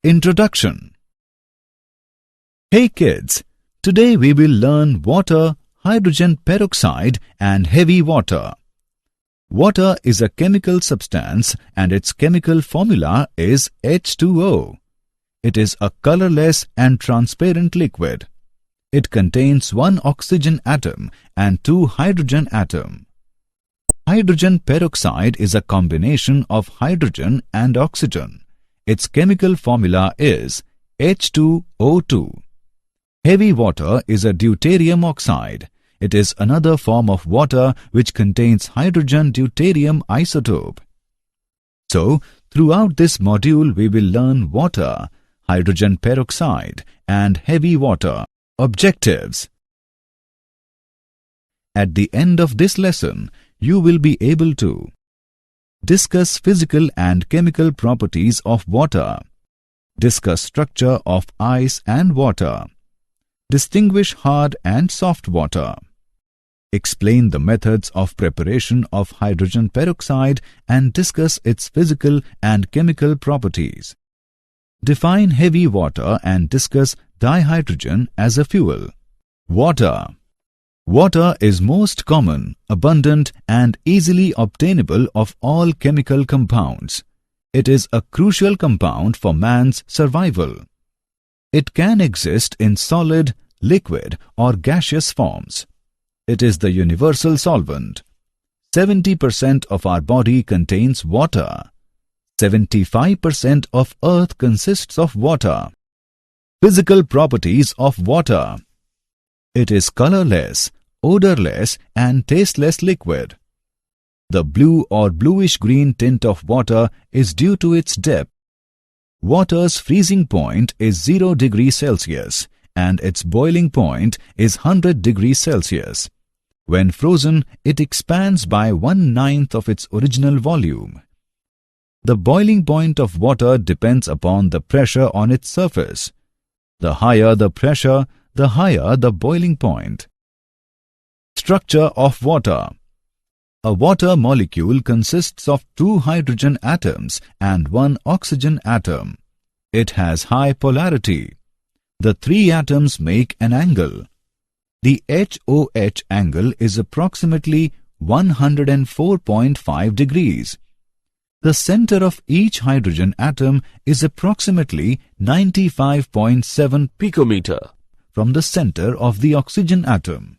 Introduction. Hey kids, today we will learn water, hydrogen peroxide and heavy water. Water is a chemical substance and its chemical formula is H2O. It is a colorless and transparent liquid. It contains one oxygen atom and two hydrogen atoms. Hydrogen peroxide is a combination of hydrogen and oxygen. Its chemical formula is H2O2. Heavy water is a deuterium oxide. It is another form of water which contains hydrogen deuterium isotope. So, throughout this module we will learn water, hydrogen peroxide and heavy water. Objectives. At the end of this lesson, you will be able to discuss physical and chemical properties of water, discuss structure of ice and water, distinguish hard and soft water, explain the methods of preparation of hydrogen peroxide and discuss its physical and chemical properties. Define heavy water and discuss dihydrogen as a fuel. Water. Water is most common, abundant and easily obtainable of all chemical compounds. It is a crucial compound for man's survival. It can exist in solid, liquid or gaseous forms. It is the universal solvent. 70% of our body contains water. 75% of Earth consists of water. Physical properties of water. It is colorless, odorless and tasteless liquid. The blue or bluish-green tint of water is due to its depth. Water's freezing point is 0 degrees Celsius and its boiling point is 100 degrees Celsius. When frozen, it expands by 1/9 of its original volume. The boiling point of water depends upon the pressure on its surface. The higher the pressure, the higher the boiling point. Structure of water. A water molecule consists of 2 hydrogen atoms and 1 oxygen atom. It has high polarity. The 3 atoms make an angle. The HOH angle is approximately 104.5 degrees. The center of each hydrogen atom is approximately 95.7 picometer from the center of the oxygen atom.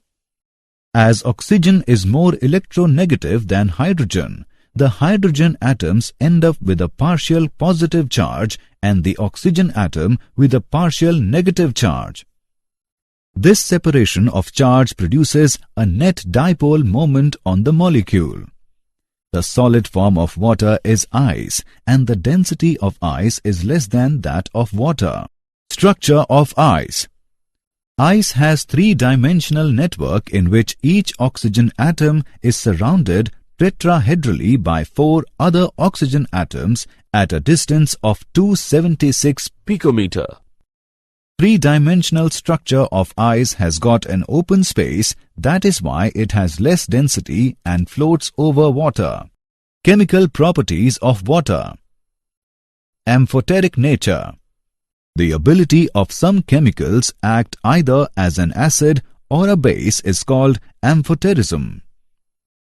As oxygen is more electronegative than hydrogen, the hydrogen atoms end up with a partial positive charge and the oxygen atom with a partial negative charge. This separation of charge produces a net dipole moment on the molecule. The solid form of water is ice and the density of ice is less than that of water. Structure of ice. Ice has 3-dimensional network in which each oxygen atom is surrounded tetrahedrally by 4 other oxygen atoms at a distance of 276 picometer. 3-dimensional structure of ice has got an open space, that is why it has less density and floats over water. Chemical properties of water. Amphoteric nature. The ability of some chemicals act either as an acid or a base is called amphoterism.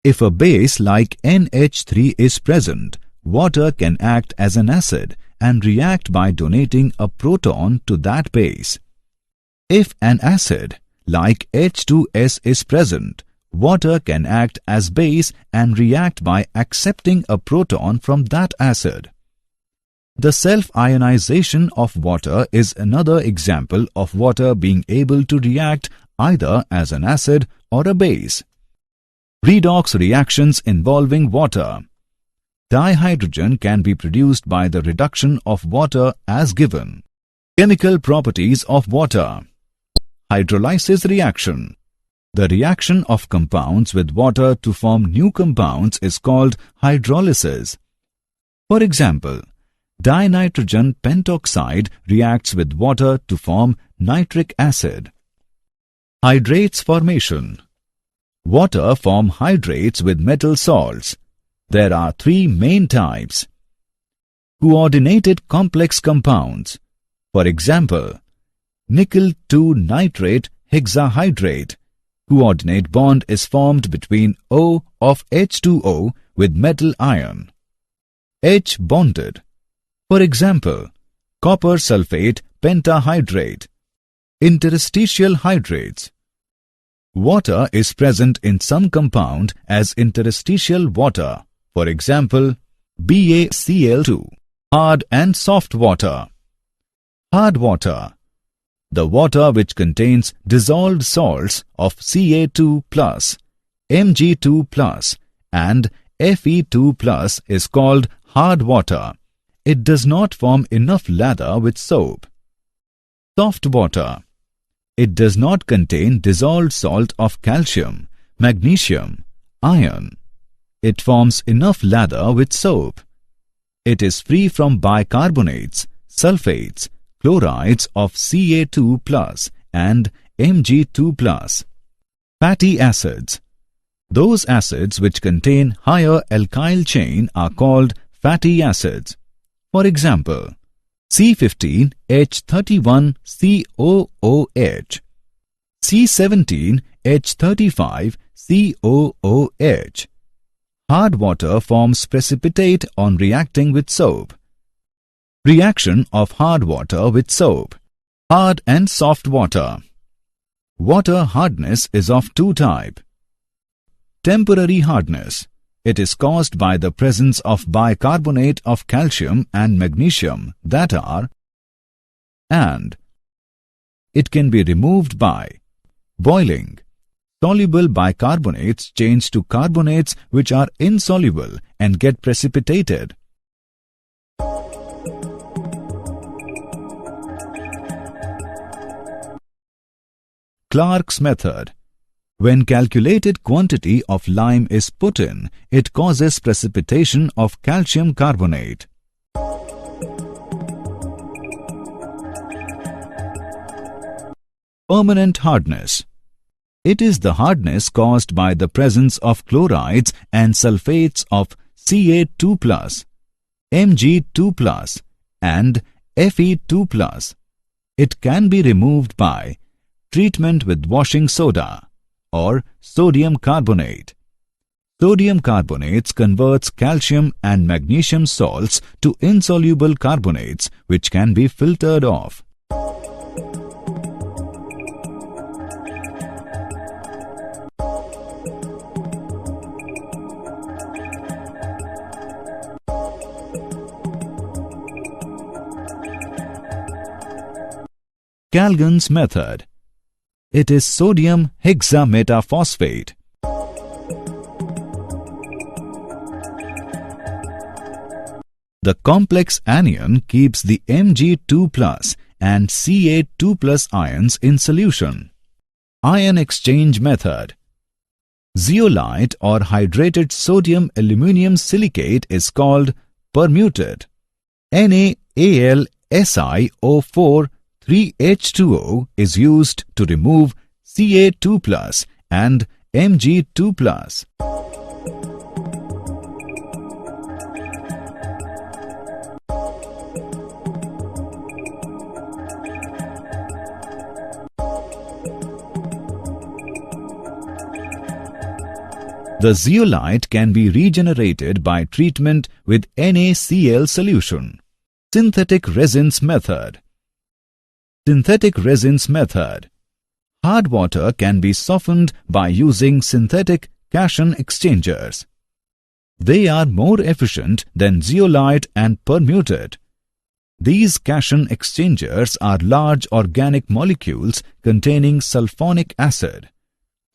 If a base like NH3 is present, water can act as an acid and react by donating a proton to that base. If an acid like H2S is present, water can act as base and react by accepting a proton from that acid. The self-ionization of water is another example of water being able to react either as an acid or a base. Redox reactions involving water. Dihydrogen can be produced by the reduction of water as given. Chemical properties of water. Hydrolysis reaction. The reaction of compounds with water to form new compounds is called hydrolysis. For example, dinitrogen pentoxide reacts with water to form nitric acid. Hydrates formation. Water form hydrates with metal salts. There are 3 main types. Coordinated complex compounds. For example, nickel 2 nitrate hexahydrate. Coordinate bond is formed between O of H2O with metal ion. H bonded. For example, copper sulfate pentahydrate. Interstitial hydrates. Water is present in some compound as interstitial water. For example, BaCl2. Hard and soft water. Hard water. The water which contains dissolved salts of Ca2+, Mg2+, and Fe2+ is called hard water. It does not form enough lather with soap. Soft water. It does not contain dissolved salt of calcium, magnesium, iron. It forms enough lather with soap. It is free from bicarbonates, sulfates, chlorides of Ca2+ and Mg2+. Fatty acids. Those acids which contain higher alkyl chain are called fatty acids. For example, C15H31COOH, C17H35COOH. Hard water forms precipitate on reacting with soap. Reaction of hard water with soap. Hard and soft water. Water hardness is of two types. Temporary hardness. It is caused by the presence of bicarbonate of calcium and magnesium that are, and it can be removed by boiling. Soluble bicarbonates change to carbonates which are insoluble and get precipitated. Clark's method. When calculated quantity of lime is put in, it causes precipitation of calcium carbonate. Permanent hardness. It is the hardness caused by the presence of chlorides and sulfates of Ca2+, Mg2+, and Fe2+. It can be removed by treatment with washing soda or sodium carbonate. Sodium carbonates converts calcium and magnesium salts to insoluble carbonates which can be filtered off. Calgon's method. It is sodium hexametaphosphate. The complex anion keeps the Mg2+ and Ca2+ ions in solution. Ion exchange method. Zeolite or hydrated sodium aluminium silicate is called permuted. NaAlSiO4 3H2O is used to remove Ca2+ and Mg2+. The zeolite can be regenerated by treatment with NaCl solution. Synthetic resins method. Synthetic resins method. Hard water can be softened by using synthetic cation exchangers. They are more efficient than zeolite and permuted. These cation exchangers are large organic molecules containing sulfonic acid,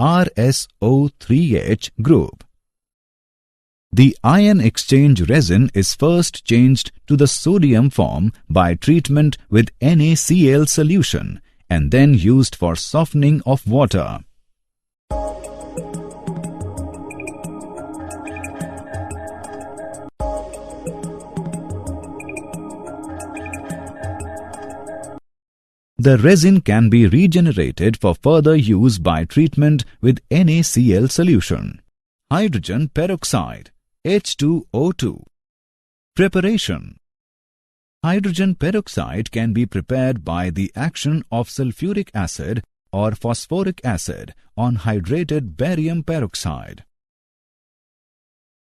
RSO3H group. The ion exchange resin is first changed to the sodium form by treatment with NaCl solution and then used for softening of water. The resin can be regenerated for further use by treatment with NaCl solution. Hydrogen peroxide, H2O2. Preparation. Hydrogen peroxide can be prepared by the action of sulfuric acid or phosphoric acid on hydrated barium peroxide.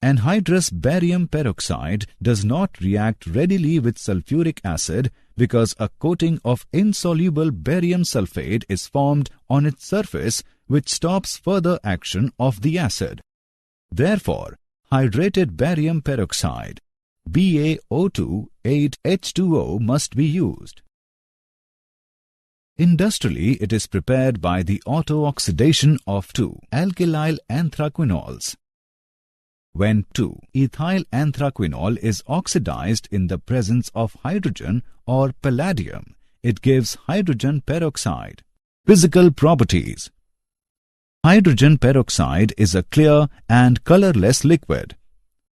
Anhydrous barium peroxide does not react readily with sulfuric acid because a coating of insoluble barium sulfate is formed on its surface which stops further action of the acid. Therefore, hydrated barium peroxide BaO2,8H2O must be used. Industrially, it is prepared by the auto-oxidation of 2-alkylyl anthraquinols. When 2-ethyl anthraquinol is oxidized in the presence of hydrogen or palladium, it gives hydrogen peroxide. Physical properties. Hydrogen peroxide is a clear and colorless liquid.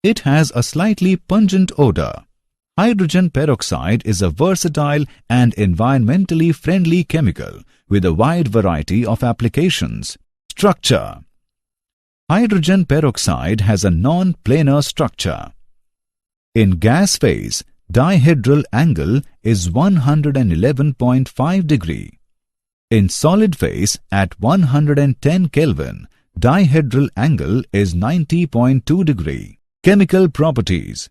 It has a slightly pungent odor. Hydrogen peroxide is a versatile and environmentally friendly chemical with a wide variety of applications. Structure. Hydrogen peroxide has a non-planar structure. In gas phase, dihedral angle is 111.5 degree. In solid phase, at 110 Kelvin, dihedral angle is 90.2 degree. Chemical properties.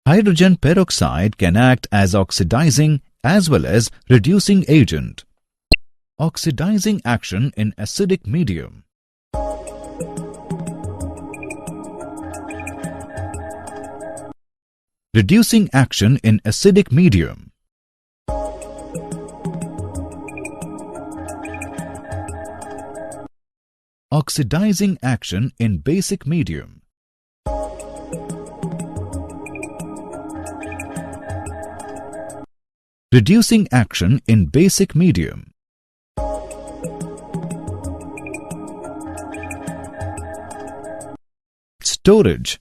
Hydrogen peroxide can act as oxidizing as well as reducing agent. Oxidizing action in acidic medium. Reducing action in acidic medium. Oxidizing action in basic medium. Reducing action in basic medium. Storage.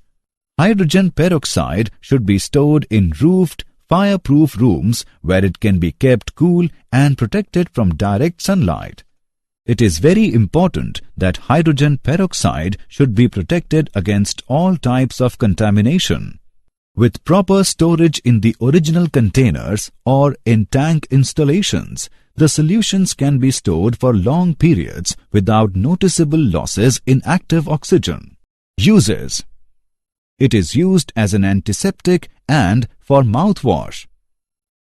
Hydrogen peroxide should be stored in roofed, fireproof rooms where it can be kept cool and protected from direct sunlight. It is very important that hydrogen peroxide should be protected against all types of contamination. With proper storage in the original containers or in tank installations, the solutions can be stored for long periods without noticeable losses in active oxygen. Uses. It is used as an antiseptic and for mouthwash.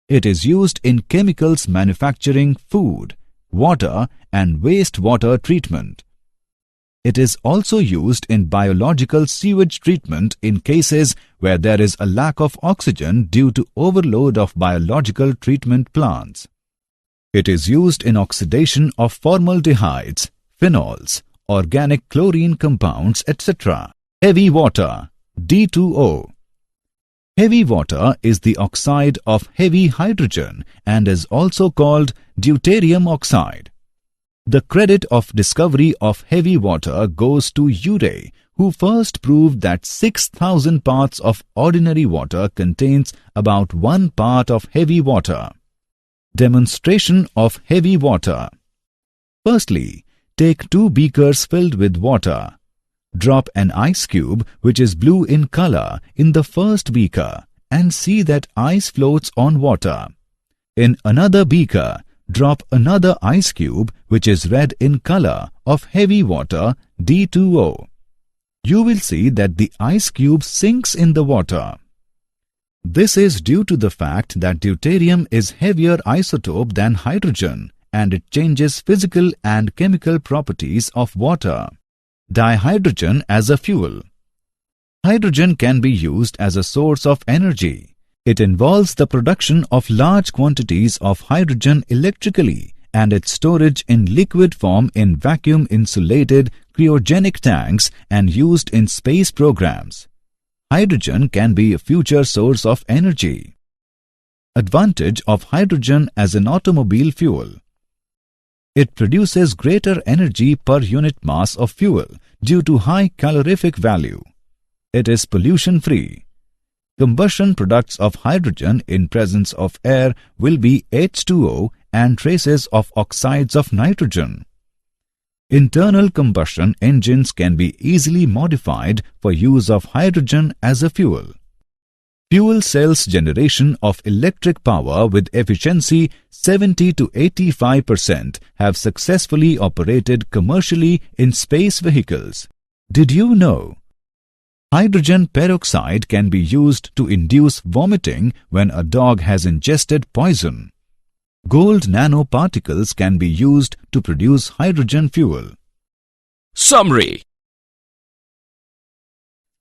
It is used in chemicals manufacturing food, water and wastewater treatment. It is also used in biological sewage treatment in cases where there is a lack of oxygen due to overload of biological treatment plants. It is used in oxidation of formaldehydes, phenols, organic chlorine compounds, etc. Heavy water, D2O. Heavy water is the oxide of heavy hydrogen and is also called deuterium oxide. The credit of discovery of heavy water goes to Urey, who first proved that 6,000 parts of ordinary water contains about 1 part of heavy water. Demonstration of heavy water. Firstly, take 2 beakers filled with water. Drop an ice cube which is blue in color in the first beaker and see that ice floats on water. In another beaker, drop another ice cube which is red in color of heavy water D2O. You will see that the ice cube sinks in the water. This is due to the fact that deuterium is heavier isotope than hydrogen and it changes physical and chemical properties of water. Dihydrogen as a fuel. Hydrogen can be used as a source of energy. It involves the production of large quantities of hydrogen electrically and its storage in liquid form in vacuum-insulated cryogenic tanks and used in space programs. Hydrogen can be a future source of energy. Advantage of hydrogen as an automobile fuel. It produces greater energy per unit mass of fuel due to high calorific value. It is pollution-free. Combustion products of hydrogen in presence of air will be H2O and traces of oxides of nitrogen. Internal combustion engines can be easily modified for use of hydrogen as a fuel. Fuel cells generation of electric power with efficiency 70 to 85% have successfully operated commercially in space vehicles. Did you know? Hydrogen peroxide can be used to induce vomiting when a dog has ingested poison. Gold nanoparticles can be used to produce hydrogen fuel. Summary.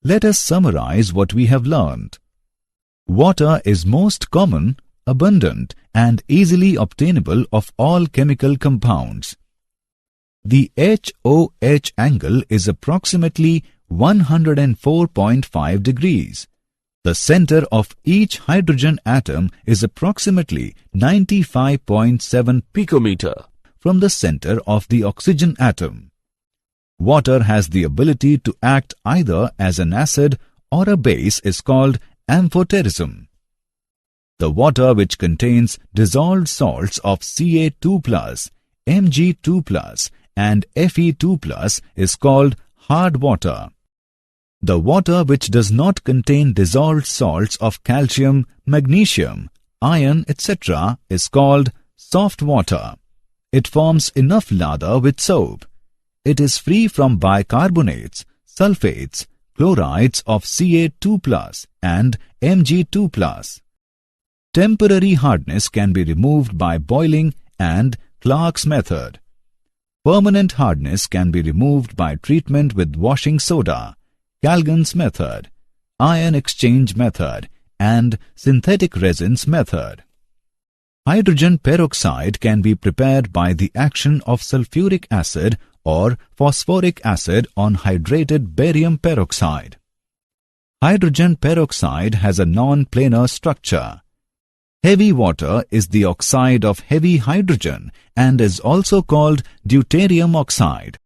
Let us summarize what we have learned. Water is most common, abundant, and easily obtainable of all chemical compounds. The HOH angle is approximately 104.5 degrees. The center of each hydrogen atom is approximately 95.7 picometer from the center of the oxygen atom. Water has the ability to act either as an acid or a base is called amphoterism. The water which contains dissolved salts of Ca2+, Mg2+, and Fe2+ is called hard water. The water which does not contain dissolved salts of calcium, magnesium, iron, etc. is called soft water. It forms enough lather with soap. It is free from bicarbonates, sulfates, chlorides of Ca2+ and Mg2+. Temporary hardness can be removed by boiling and Clark's method. Permanent hardness can be removed by treatment with washing soda, Calgon's method, ion exchange method, and synthetic resins method. Hydrogen peroxide can be prepared by the action of sulfuric acid or phosphoric acid on hydrated barium peroxide. Hydrogen peroxide has a non-planar structure. Heavy water is the oxide of heavy hydrogen and is also called deuterium oxide.